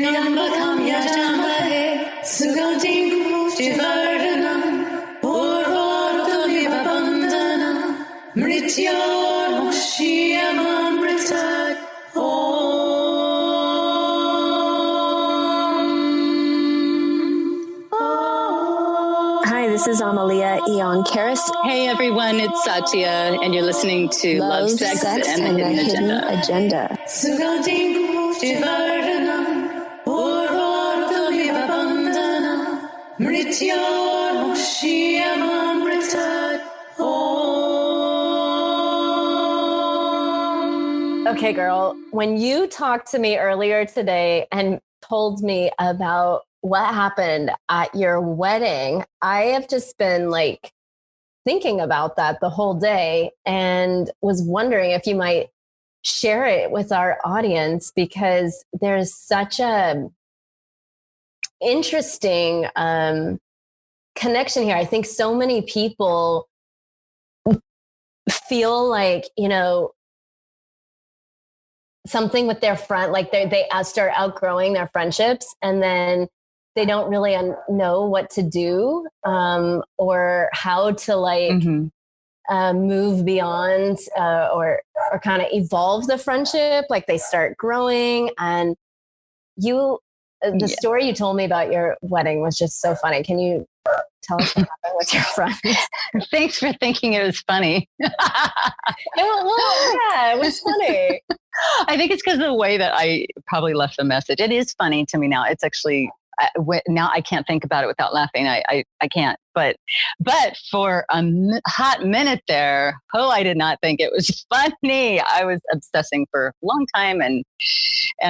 Triambakam yajambahe sugantim pushtivardanam urvarukamiva bandhanam mrityormukshyamamritat Hi, this is Amalia Eon Karis. Hey everyone, it's Satya, and you're listening to Love, Sex and the Hidden Agenda. Okay, girl, when you talked to me earlier today and told me about what happened at your wedding, I have just been like thinking about that the whole day and was wondering if you might share it with our audience, because there's such a interesting connection here. I think so many people feel like, you know, something with their friend, like they start outgrowing their friendships, and then they don't really know what to do or how to like move beyond or kind of evolve the friendship. Like they start growing, and the story you told me about your wedding was just so funny. Can you tell us what happened with your friend? Thanks for thinking it was funny. Yeah, it was funny. I think it's because of the way that I probably left the message. It is funny to me now. It's actually, now I can't think about it without laughing. I can't. But for a hot minute there, I did not think it was funny. I was obsessing for a long time and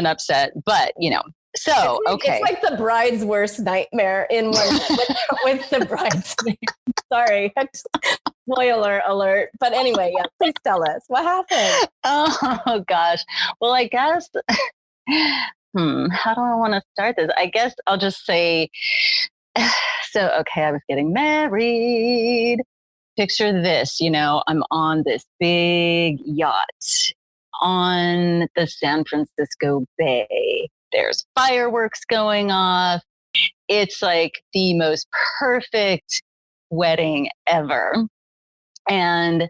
upset. But, you know, so, okay. It's like the bride's worst nightmare in one with the bridesmaid. Sorry. Spoiler alert. But anyway, yeah, please tell us what happened. Oh, gosh. Well, I guess, how do I want to start this? I guess I'll just say, so, okay, I was getting married. Picture this, you know, I'm on this big yacht on the San Francisco Bay. There's fireworks going off. It's like the most perfect wedding ever. And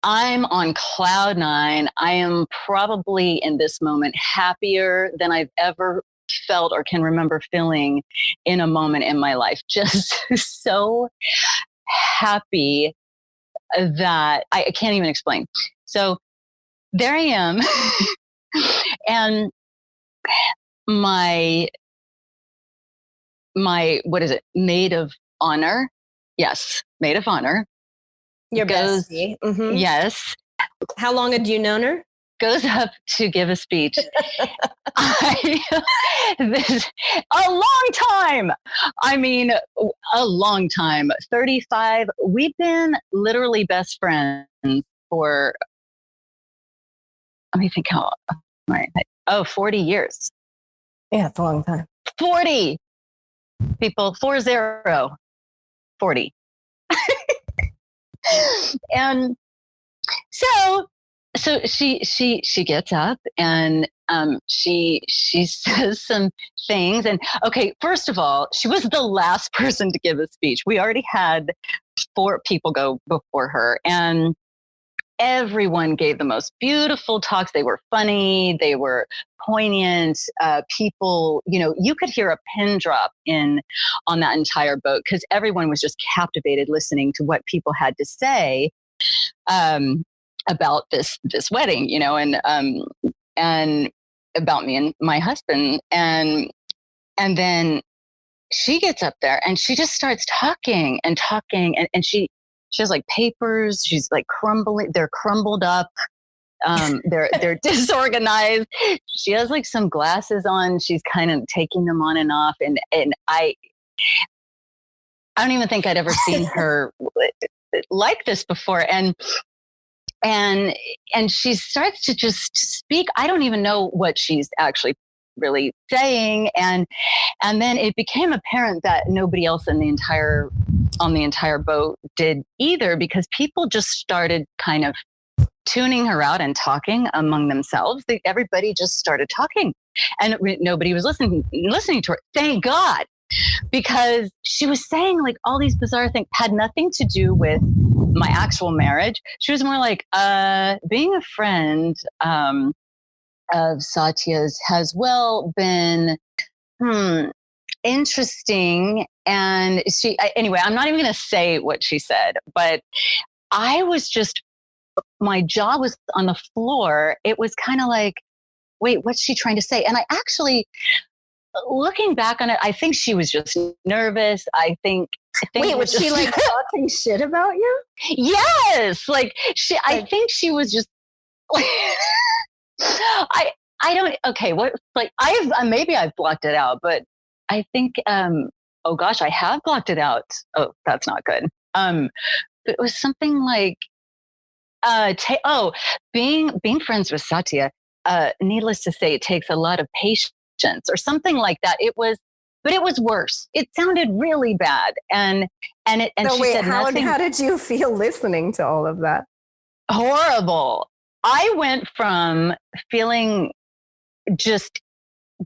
I'm on cloud nine. I am probably in this moment happier than I've ever felt or can remember feeling in a moment in my life. Just so happy that I can't even explain. So there I am. And my what is it? Maid of honor. Yes. Maid of honor. Your bestie. Mm-hmm. Yes. How long had you known her? Goes up to give a speech. A long time. I mean, a long time. 35. We've been literally best friends for, let me think how, 40 years. Yeah, it's a long time. 40 people, 40. And so she gets up and she says some things. And okay, first of all, she was the last person to give a speech. We already had 4 people go before her, and everyone gave the most beautiful talks. They were funny. They were poignant. People, you know, you could hear a pin drop on that entire boat, because everyone was just captivated listening to what people had to say about this wedding, you know, and about me and my husband. And then she gets up there and she just starts talking, and she has like papers. She's like crumbling. They're crumbled up. They're disorganized. She has like some glasses on. She's kind of taking them on and off. And I don't even think I'd ever seen her like this before. And she starts to just speak. I don't even know what she's actually really saying. And then it became apparent that nobody else on the entire boat did either, because people just started kind of tuning her out and talking among themselves. Everybody just started talking, and nobody was listening to her. Thank God, because she was saying like all these bizarre things, had nothing to do with my actual marriage. She was more like, being a friend of Satya's has been interesting. And anyway, I'm not even going to say what she said, but I was just, my jaw was on the floor. It was kind of like, wait, what's she trying to say? And I actually, looking back on it, I think she was just nervous. Wait, was she like talking shit about you? Yes. Like I think she was just like, I don't, okay. What, like maybe I've blocked it out, but I think, oh gosh, I have blocked it out. Oh, that's not good. It was something like, being friends with Satya, needless to say, it takes a lot of patience or something like that. But it was worse. It sounded really bad. And she said nothing. How did you feel listening to all of that? Horrible. I went from feeling just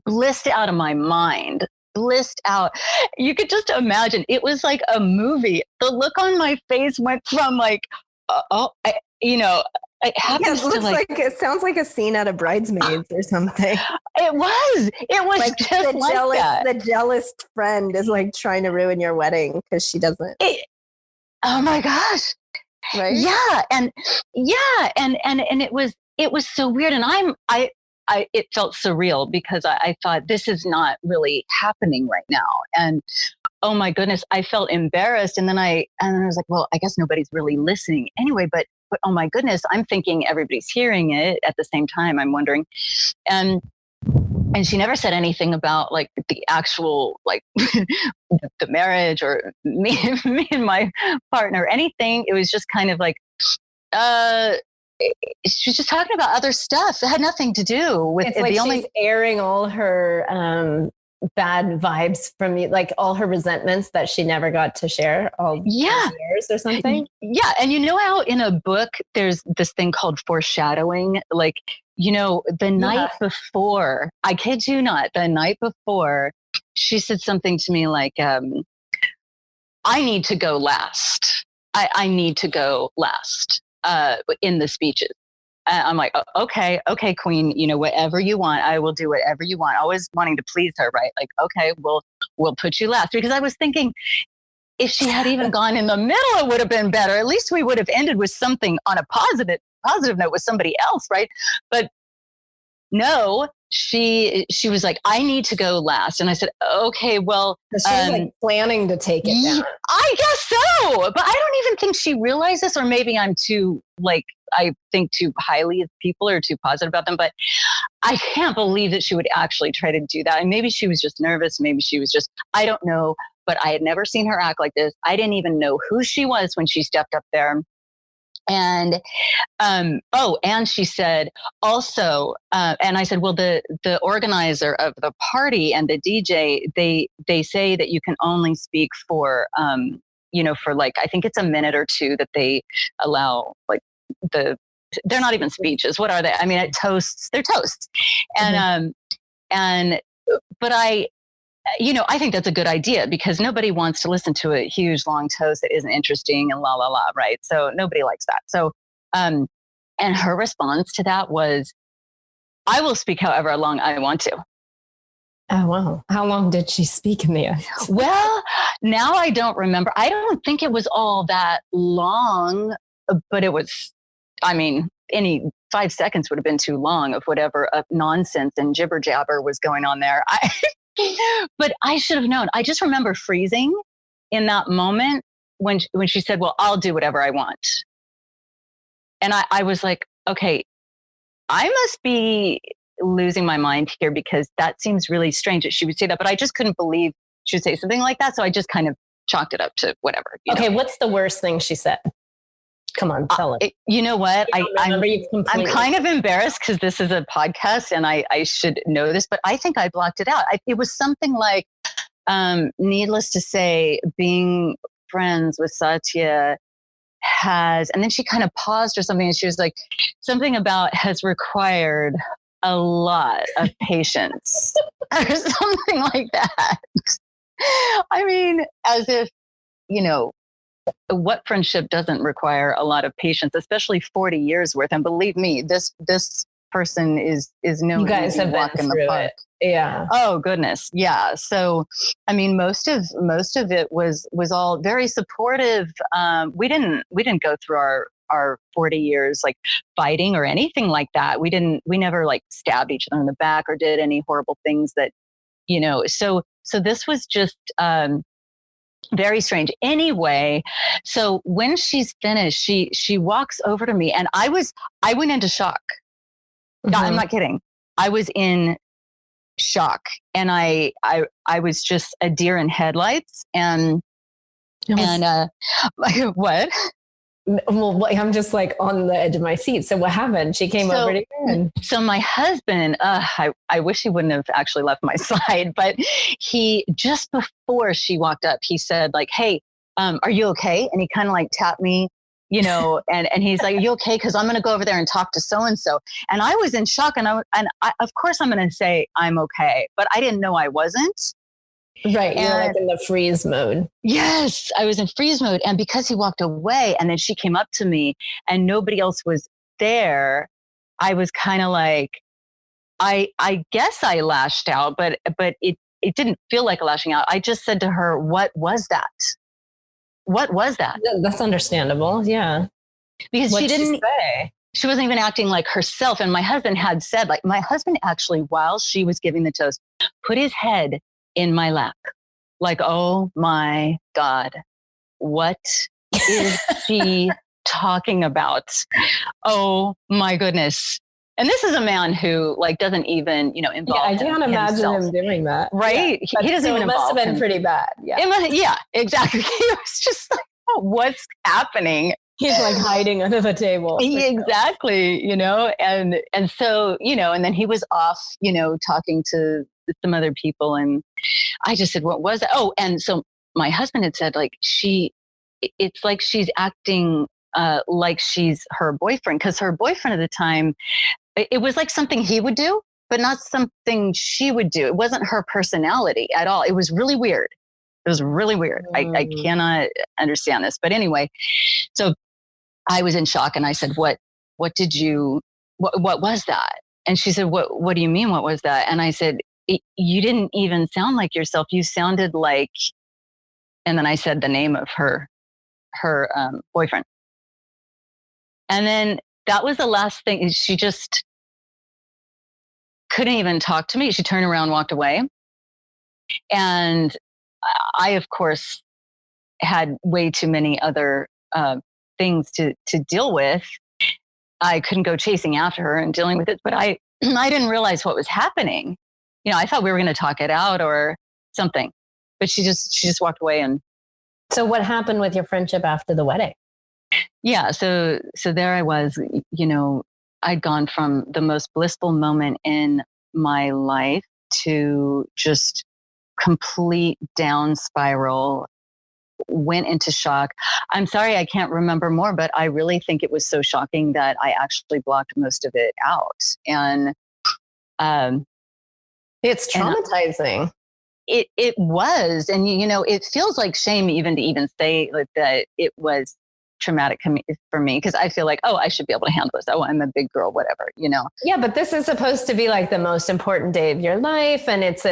blissed out of my mind, blissed out. You could just imagine. It was like a movie. The look on my face went from like, it happens to like it sounds like a scene out of Bridesmaids or something. It was like just the like jealous, that. The jealous friend is like trying to ruin your wedding because she doesn't. Oh my gosh. Right? Yeah. And it was so weird. And it felt surreal because I thought this is not really happening right now. And oh my goodness, I felt embarrassed. And then I was like, well, I guess nobody's really listening anyway, but oh my goodness, I'm thinking everybody's hearing it at the same time. I'm wondering. And she never said anything about like the actual, like the marriage or me and my partner, anything. It was just kind of like, she was just talking about other stuff. It had nothing to do with it's like she's airing all her bad vibes from you, like all her resentments that she never got to share all these years or something. Yeah. And you know how in a book there's this thing called foreshadowing, like, the night before, I kid you not, the night before, she said something to me like, I need to go last. I need to go last in the speeches. I'm like, okay, queen, whatever you want, I will do whatever you want. Always wanting to please her, right? Like, okay, we'll put you last. Because I was thinking if she had even gone in the middle, it would have been better. At least we would have ended with something on a positive note with somebody else, right? But no, she was like, I need to go last. And I said, okay, well. She was like planning to take it down. I guess so. But I don't even think she realized this, or maybe I'm too, like, I think too highly of people or too positive about them. But I can't believe that she would actually try to do that. And maybe she was just nervous. Maybe she was just, I don't know. But I had never seen her act like this. I didn't even know who she was when she stepped up there. And, and she said also, and I said, well, the organizer of the party and the DJ, they say that you can only speak for, for like, I think it's a minute or two that they allow, like they're not even speeches. What are they? I mean, toasts, they're toasts. And, but I think that's a good idea because nobody wants to listen to a huge long toast that isn't interesting and la, la, la, right? So nobody likes that. So, and her response to that was, I will speak however long I want to. Oh, wow. How long did she speak in the end? Well, now I don't remember. I don't think it was all that long, but it was, any 5 seconds would have been too long of whatever nonsense and jibber jabber was going on there. But I should have known. I just remember freezing in that moment when she said, well, I'll do whatever I want. And I was like, okay, I must be losing my mind here because that seems really strange that she would say that. But I just couldn't believe she would say something like that. So I just kind of chalked it up to whatever. Okay, what's the worst thing she said? Come on, tell us. You know what? I'm kind of embarrassed because this is a podcast and I should know this, but I think I blocked it out. It was something like, needless to say, being friends with Satya and then she kind of paused or something, and she was like, something about has required a lot of patience or something like that. I mean, as if, what friendship doesn't require a lot of patience, especially 40 years worth. And believe me, this person is no you guys easy have walk been in the through park. it. Yeah. Oh goodness. Yeah. So, I mean, most of it was all very supportive. We didn't go through our 40 years like fighting or anything like that. We never like stabbed each other in the back or did any horrible things that, so this was just, very strange. Anyway, so when she's finished, she walks over to me, and I went into shock. I'm not kidding. I was in shock, and I was just a deer in headlights, and what? Well, I'm just like on the edge of my seat. So what happened? She came over to you. And so my husband, I wish he wouldn't have actually left my side, but he, just before she walked up, he said like, "Hey, are you okay?" And he kind of like tapped me, and he's like, "Are you okay? Cause I'm going to go over there and talk to so-and-so." And I was in shock, and I of course I'm going to say I'm okay, but I didn't know I wasn't. Right. You're like in the freeze mode. Yes, I was in freeze mode. And because he walked away and then she came up to me and nobody else was there, I was kind of like, I guess I lashed out, but it didn't feel like a lashing out. I just said to her, "What was that? What was that?" That's understandable. Yeah. Because What'd she didn't say? She wasn't even acting like herself. And my husband had said, like, my husband actually, while she was giving the toast, put his head in my lap. Like, oh my God, what is she talking about? Oh my goodness. And this is a man who like doesn't even, involve. Yeah, I can't imagine him doing that. Right? Yeah. He doesn't even It must involve have been him. pretty bad. Yeah. Yeah, exactly. He was just like, oh, what's happening? He's like hiding under the table. Exactly, and so, and then he was off, talking to some other people. And I just said, what was it? Oh, and so my husband had said, like, it's like she's acting like she's her boyfriend, because her boyfriend at the time, it was like something he would do, but not something she would do. It wasn't her personality at all. It was really weird. It was really weird. I cannot understand this. But anyway, so I was in shock, and I said, what was that? And she said, what do you mean? What was that? And I said, you didn't even sound like yourself. You sounded like, and then I said the name of her boyfriend. And then that was the last thing. She just couldn't even talk to me. She turned around, walked away. And I, of course, had way too many other things to deal with. I couldn't go chasing after her and dealing with it, but I didn't realize what was happening. I thought we were going to talk it out or something, but she just walked away. And so what happened with your friendship after the wedding? Yeah. So there I was, I'd gone from the most blissful moment in my life to just complete down spiral, went into shock. I'm sorry, I can't remember more, but I really think it was so shocking that I actually blocked most of it out. And it's traumatizing. It was, and it feels like shame even to even say like that it was traumatic for me, because I feel like, oh, I should be able to handle this. Oh, I'm a big girl, whatever, Yeah, but this is supposed to be like the most important day of your life, and it's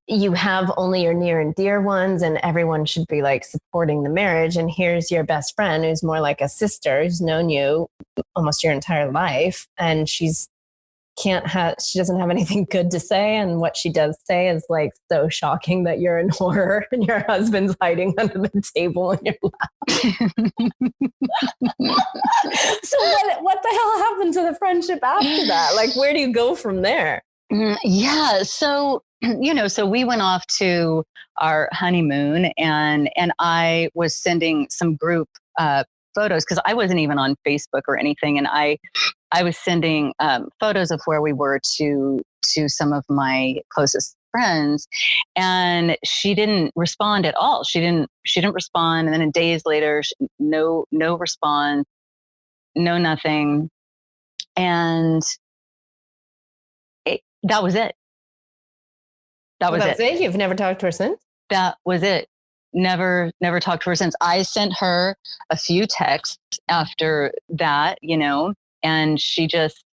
you have only your near and dear ones, and everyone should be like supporting the marriage. And here's your best friend, who's more like a sister, who's known you almost your entire life, and she doesn't have anything good to say, and what she does say is like so shocking that you're in horror and your husband's hiding under the table in your lap. So what the hell happened to the friendship after that? Like, where do you go from there? Yeah, so so we went off to our honeymoon, and I was sending some group photos, because I wasn't even on Facebook or anything, and I was sending photos of where we were to some of my closest friends. And she didn't respond at all. She didn't respond. And then days later, no response, no nothing. And that was it. That was it. You've never talked to her since? That was it. Never talked to her since. I sent her a few texts after that, and she just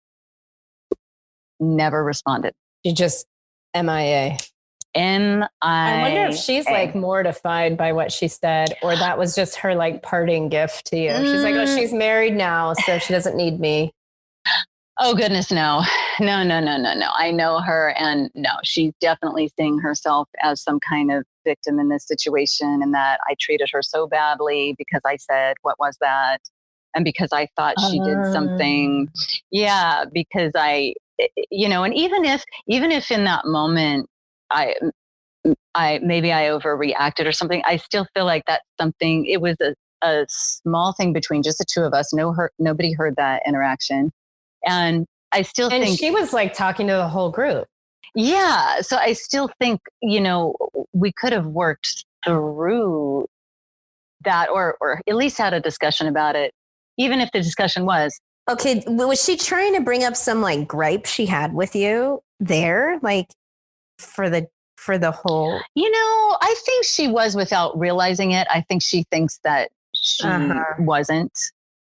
never responded. She just MIA. I wonder if she's like mortified by what she said, or that was just her like parting gift to you. She's like, oh, she's married now, so she doesn't need me. Oh, goodness, no. I know her, and no, she's definitely seeing herself as some kind of victim in this situation, and that I treated her so badly because I said, what was that? And because I thought she did something. Yeah, because and even if in that moment I maybe I overreacted or something, I still feel like that's something, it was a small thing between just the two of us. Nobody heard that interaction. And I still think. And she was like talking to the whole group. Yeah. So I still think, we could have worked through that or at least had a discussion about it, even if the discussion was. Okay. Was she trying to bring up some like gripe she had with you there? Like for the whole. I think she was without realizing it. I think she thinks that she wasn't,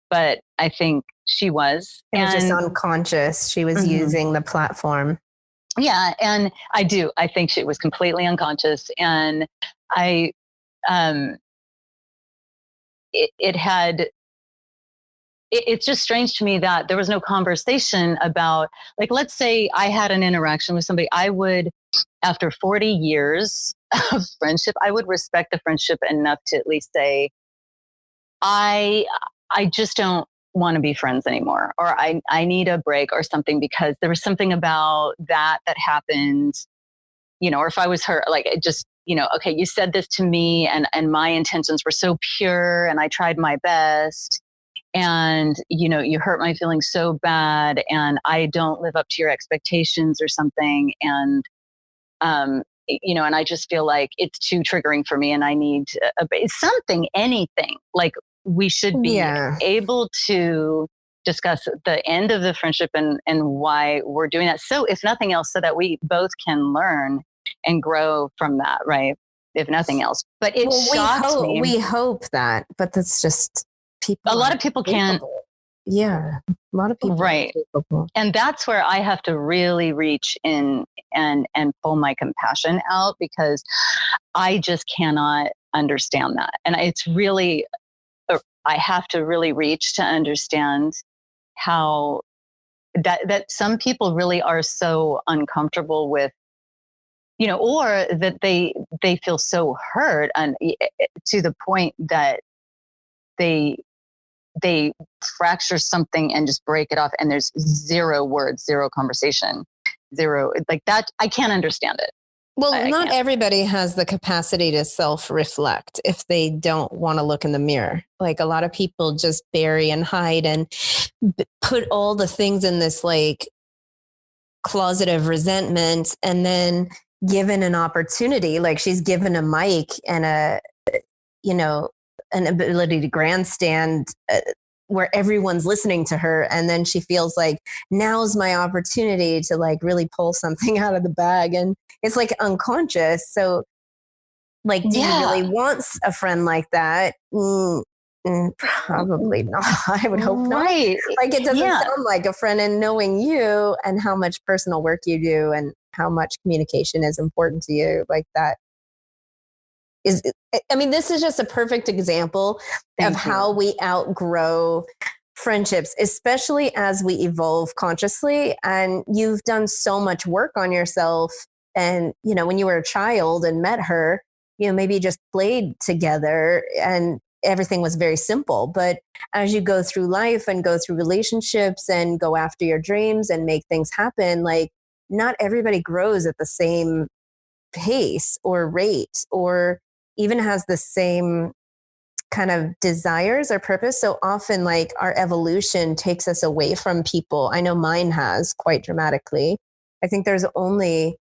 but I think she was. It was just unconscious. She was using the platform. Yeah. And I think she was completely unconscious. And it's just strange to me that there was no conversation about, like, let's say I had an interaction with somebody, I would, after 40 years of friendship, I would respect the friendship enough to at least say, I just don't want to be friends anymore, or I need a break or something, because there was something about that happened, or if I was her, like, it just, okay, you said this to me and my intentions were so pure and I tried my best, and, you hurt my feelings so bad and I don't live up to your expectations or something. And, and I just feel like it's too triggering for me and I need anything. Like, we should be able to discuss the end of the friendship and why we're doing that. So if nothing else, so that we both can learn and grow from that, right? If nothing else. But it shocks me. We hope that, but that's just people. A lot of people can't. Yeah. A lot of people. Right. And that's where I have to really reach in and pull my compassion out, because I just cannot understand that. And it's really, I have to really reach to understand how that some people really are so uncomfortable with, or that they feel so hurt and to the point that they fracture something and just break it off, and there's zero words, zero conversation, zero, like that. I can't understand it. Well, not everybody has the capacity to self-reflect if they don't want to look in the mirror. Like, a lot of people just bury and hide and put all the things in this like closet of resentment, and then given an opportunity, like she's given a mic and an ability to grandstand where everyone's listening to her. And then she feels like, now's my opportunity to like really pull something out of the bag. And it's like unconscious. So like, do you really want a friend like that? Probably not. I would hope not. Like, it doesn't sound like a friend. And knowing you and how much personal work you do and how much communication is important to you, like that is, I mean, this is just a perfect example of how we outgrow friendships, especially as we evolve consciously. And you've done so much work on yourself. And, when you were a child and met her, maybe you just played together and everything was very simple. But as you go through life and go through relationships and go after your dreams and make things happen, like, not everybody grows at the same pace or rate, or even has the same kind of desires or purpose. So often, like, our evolution takes us away from people. I know mine has quite dramatically. I think there's only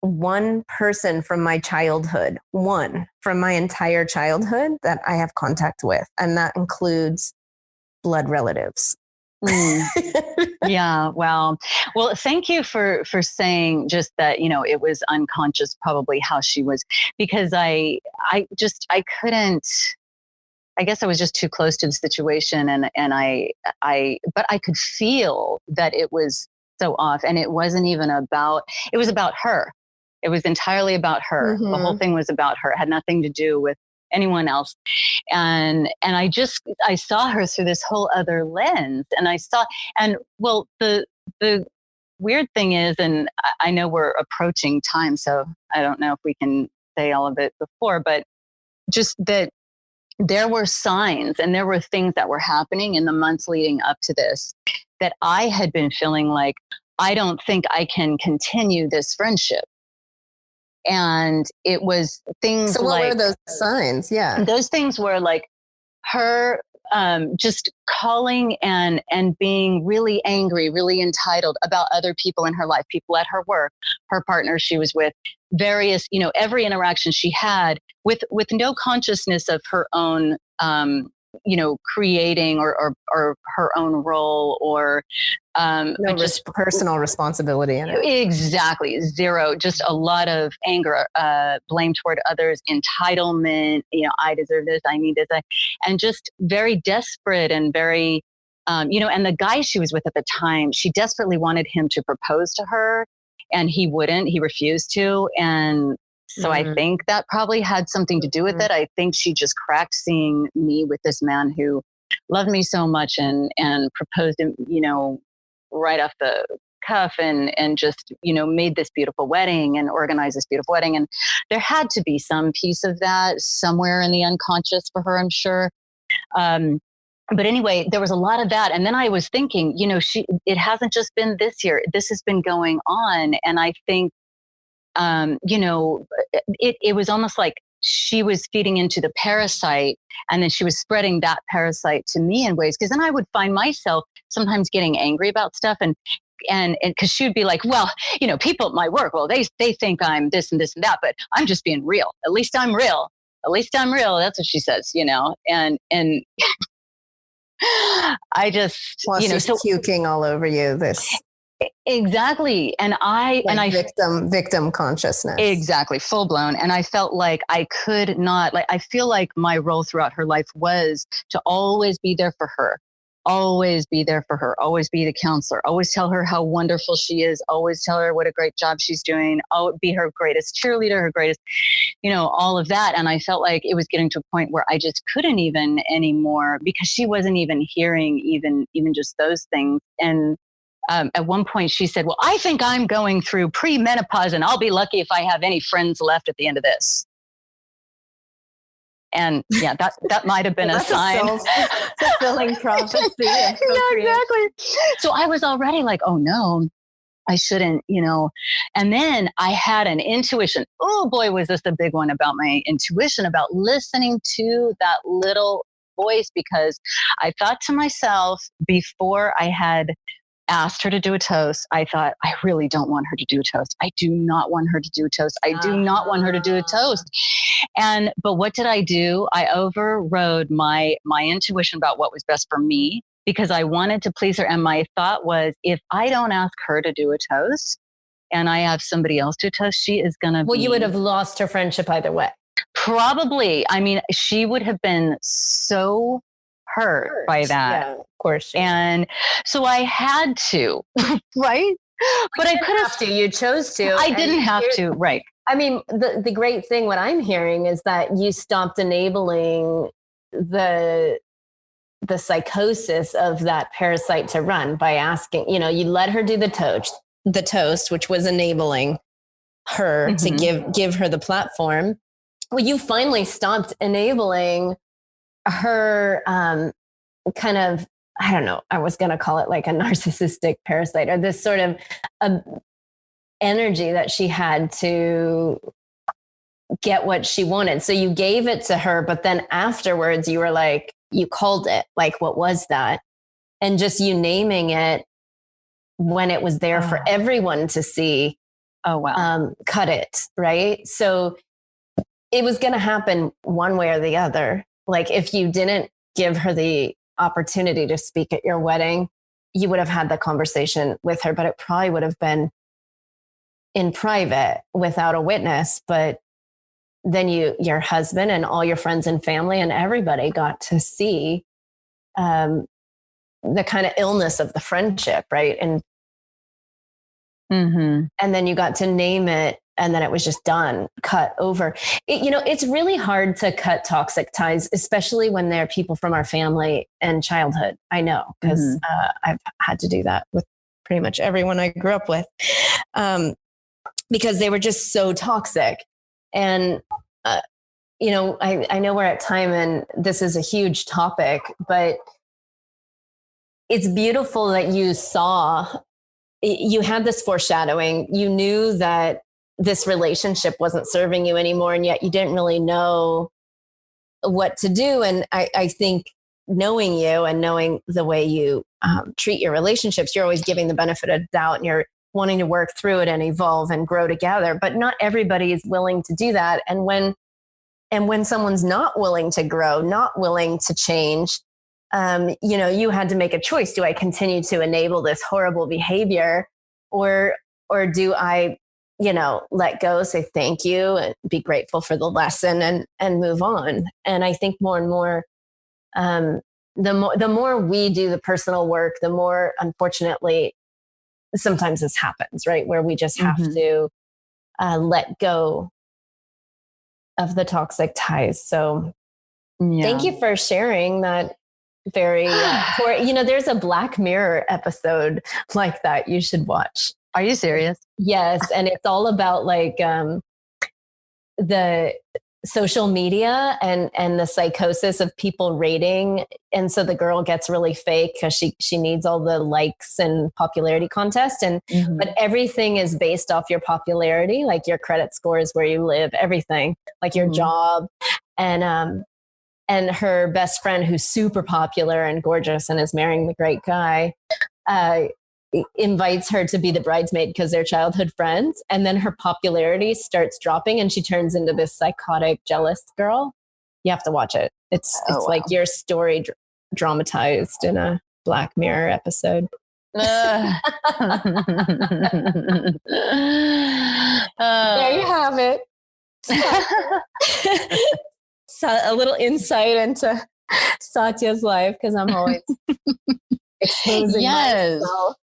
one person from my childhood, one from my entire childhood that I have contact with. And that includes blood relatives. Yeah. Well, thank you for saying just that, it was unconscious, probably how she was, because I couldn't, I guess I was just too close to the situation, but I could feel that it was so off, and it wasn't even it was about her. It was entirely about her. The whole thing was about her. It had nothing to do with anyone else. And I saw her through this whole other lens, and the weird thing is, and I know we're approaching time, so I don't know if we can say all of it before, but just that there were signs and there were things that were happening in the months leading up to this that I had been feeling like, I don't think I can continue this friendship. And it was things So what were those signs? Yeah. Those things were like her just calling and being really angry, really entitled about other people in her life, people at her work, her partner she was with, various, every interaction she had with no consciousness of her own, creating or her own role or just personal responsibility in it. Exactly. Zero. Just a lot of anger, blame toward others, entitlement, I deserve this, I need this, and just very desperate and very, and the guy she was with at the time, she desperately wanted him to propose to her and he refused to. And so I think that probably had something to do with it. I think she just cracked seeing me with this man who loved me so much and proposed, right off the cuff and just, made this beautiful wedding and organized this beautiful wedding. And there had to be some piece of that somewhere in the unconscious for her, I'm sure. But anyway, there was a lot of that. And then I was thinking, it hasn't just been this year. This has been going on. And I think, it was almost like she was feeding into the parasite and then she was spreading that parasite to me in ways. Cause then I would find myself sometimes getting angry about stuff and cause she would be like, well, people at my work, well, they think I'm this and this and that, but I'm just being real. At least I'm real. At least I'm real. That's what she says, and I just, she's puking all over you. Exactly. And victim consciousness. Exactly. Full blown. And I felt like I could not, I feel like my role throughout her life was to always be there for her, always be there for her, always be the counselor, always tell her how wonderful she is, always tell her what a great job she's doing, be her greatest cheerleader, her greatest, all of that. And I felt like it was getting to a point where I just couldn't even anymore because she wasn't even hearing even just those things. And at one point she said, well, I think I'm going through pre-menopause and I'll be lucky if I have any friends left at the end of this. And yeah, that might have been a sign. Fulfilling prophecy. Exactly. So I was already like, oh no, I shouldn't, and then I had an intuition. Oh boy, was this a big one about my intuition, about listening to that little voice, because I thought to myself before I had asked her to do a toast, I thought, I really don't want her to do a toast. I do not want her to do a toast. I do not want her to do a toast. But what did I do? I overrode my intuition about what was best for me because I wanted to please her. And my thought was, if I don't ask her to do a toast and I have somebody else do a toast, she is going to you would have lost her friendship either way. Probably. I mean, she would have been so hurt by that. Yeah, of course. And so I had to, right? But I could have to. You chose to. I didn't have to, right. I mean, the great thing, what I'm hearing is that you stopped enabling the psychosis of that parasite to run by asking, you let her do the toast, which was enabling her to give her the platform. Well, you finally stopped enabling her kind of, I don't know, I was going to call it like a narcissistic parasite or this sort of energy that she had to get what she wanted. So you gave it to her, but then afterwards you were like, you called it, like, what was that? And just you naming it when it was there for everyone to see Oh, wow. cut it, right? So it was going to happen one way or the other. Like if you didn't give her the opportunity to speak at your wedding, you would have had the conversation with her, but it probably would have been in private without a witness. But then your husband and all your friends and family and everybody got to see the kind of illness of the friendship, right? And and then you got to name it, and then it was just done, cut over. It's really hard to cut toxic ties, especially when they're people from our family and childhood. I know, because I've had to do that with pretty much everyone I grew up with, because they were just so toxic. And I know we're at time, and this is a huge topic, but it's beautiful that you had this foreshadowing. You knew that this relationship wasn't serving you anymore, and yet you didn't really know what to do. And I think knowing you and knowing the way you treat your relationships, you're always giving the benefit of doubt, and you're wanting to work through it and evolve and grow together. But not everybody is willing to do that. And when someone's not willing to grow, not willing to change, you had to make a choice. Do I continue to enable this horrible behavior, or do I, let go, say thank you, and be grateful for the lesson and move on? And I think more and more, the more we do the personal work, the more, unfortunately, sometimes this happens, right? Where we just have to let go of the toxic ties. So thank you for sharing that. Very, there's a Black Mirror episode like that you should watch. Are you serious? Yes. And it's all about like the social media and the psychosis of people rating. And so the girl gets really fake because she needs all the likes and popularity contest. And but everything is based off your popularity, like your credit scores, where you live, everything, like your job. And her best friend, who's super popular and gorgeous and is marrying the great guy, invites her to be the bridesmaid because they're childhood friends. And then her popularity starts dropping and she turns into this psychotic, jealous girl. You have to watch it. It's like your story dramatized in a Black Mirror episode. There you have it. So a little insight into Satya's life, because I'm always exposing myself.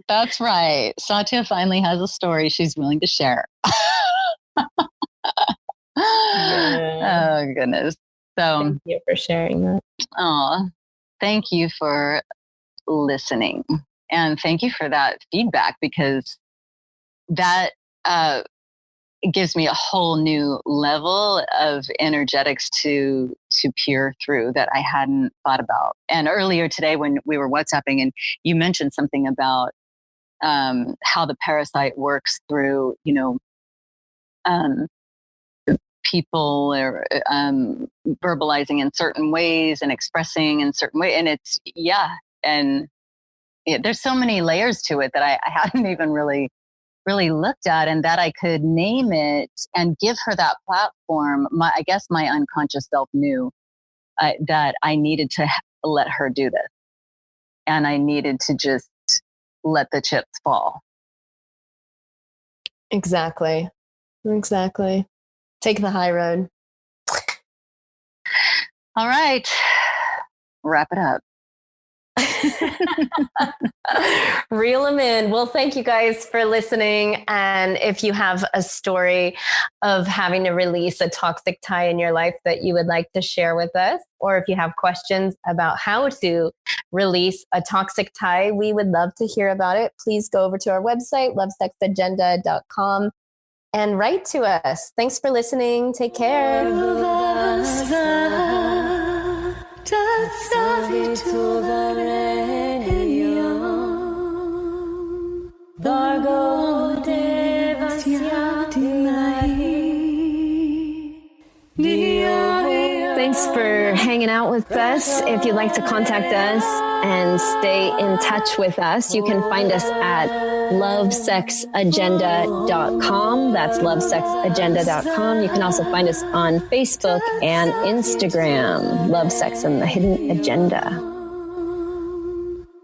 That's right. Satya finally has a story she's willing to share. Oh, goodness. So thank you for sharing that. Oh, thank you for listening. And thank you for that feedback, because that gives me a whole new level of energetics to peer through that I hadn't thought about. And earlier today, when we were WhatsApping, and you mentioned something about how the parasite works through, people are verbalizing in certain ways and expressing in certain ways. And it's, there's so many layers to it that I hadn't even really looked at, and that I could name it and give her that platform. I guess my unconscious self knew that I needed to let her do this, and I needed to just let the chips fall. Exactly. Take the high road. All right. Wrap it up. Reel them in. Well, thank you guys for listening. And if you have a story of having to release a toxic tie in your life that you would like to share with us, or if you have questions about how to release a toxic tie, we would love to hear about it. Please go over to our website, lovesexagenda.com, and write to us. Thanks for listening. Take care. Thanks for hanging out with with us, if you'd like to contact us and stay in touch with us, you can find us at lovesexagenda.com. That's lovesexagenda.com. You can also find us on Facebook and Instagram, Love, Sex, and the Hidden Agenda.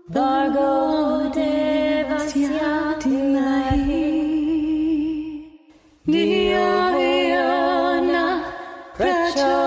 Bhargo devasya dhimahi dhiyo yo na prachodayate.